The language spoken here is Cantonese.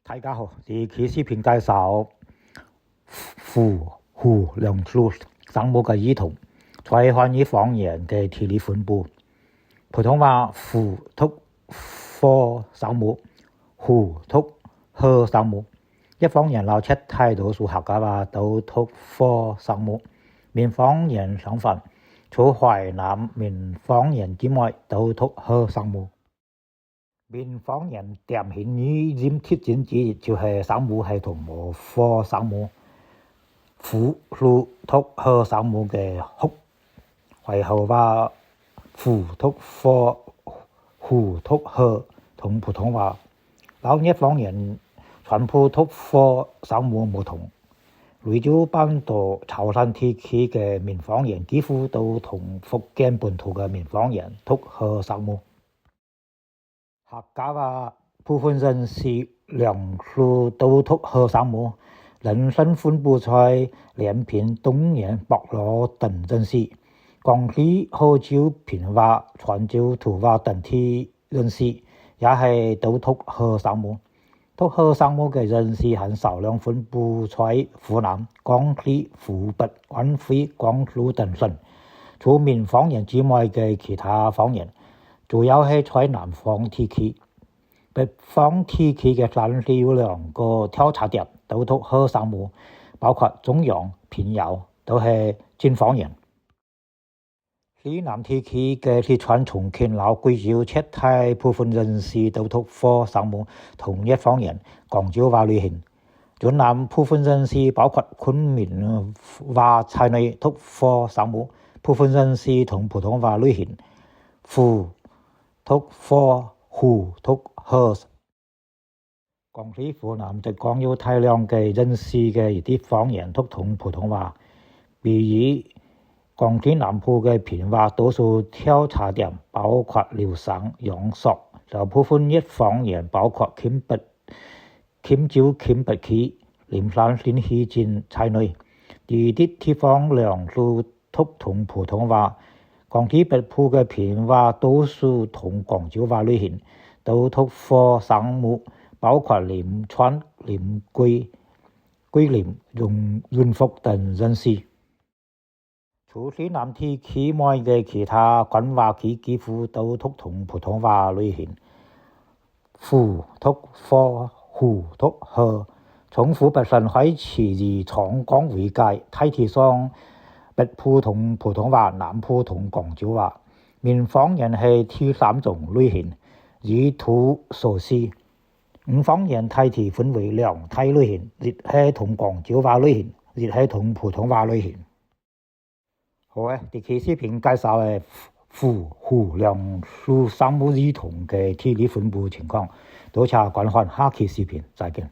大家好，呢期視頻介紹父、胡兩組聲母嘅異同，在漢語方言嘅地理分布。普通話父讀科聲母，胡讀賀聲母。一方言鬧出大多數客家話都讀科聲母，閩方言相反，除淮南閩方言之外都讀賀聲母。閩方言典型語音特徵之一就係聲母系統冇科聲母，父係讀賀聲母嘅哭，淮河話父讀科，胡讀賀，同普通話老一方言全部讀科聲母唔同。雷州半島潮汕地區嘅閩方言幾乎都同福建本土嘅閩方言讀賀聲母。客家話部分人士兩組都讀賀聲母，人聲分布在連平、東源、北螺等人士。廣西賀州平話、泉州土話等地人士也係都讀賀聲母。讀賀聲母嘅人士很少量分布在湖南、江西、湖北、安徽、江蘇等省。除閩方言之外嘅其他方言，主要係在南方地區。北方地區嘅省市有兩個調查點都讀賀聲母，包括中陽、平遙都係晉方言。西南地區嘅四川、重慶、老貴州絕大部分人士都讀科聲母，同一方言廣州話類型。雲南部分人士包括昆明話在內讀科聲母，部分人士同普通話類型，父讀科，胡讀賀。廣西、湖南、浙江有大量嘅人士嘅一啲方言讀同普通話，比如廣西南部嘅平話多數調查點包括遼瀋、陽朔，少部分粵方言包括黔州黔北區、靈山新墟鎮在內。呢啲地方兩組讀同普通話。廣西北部嘅平話多數同廣州話類型，都讀科聲母，包括臨川、臨桂林、潤福等人士。除西南地區外嘅其他官話區幾乎都讀同普通話類型，父讀科，胡讀賀。從湖北省開始以長江為界，大體上北部同普通話，南部同廣州話。閩方言係第三種類型，以圖所示。五方言大體分為兩大類型，一係同廣州話類型，一係同普通話類型。好嘅，呢期視頻介紹嘅父、胡兩組聲母異同嘅地理分布情況，多謝觀看，下期視頻再見。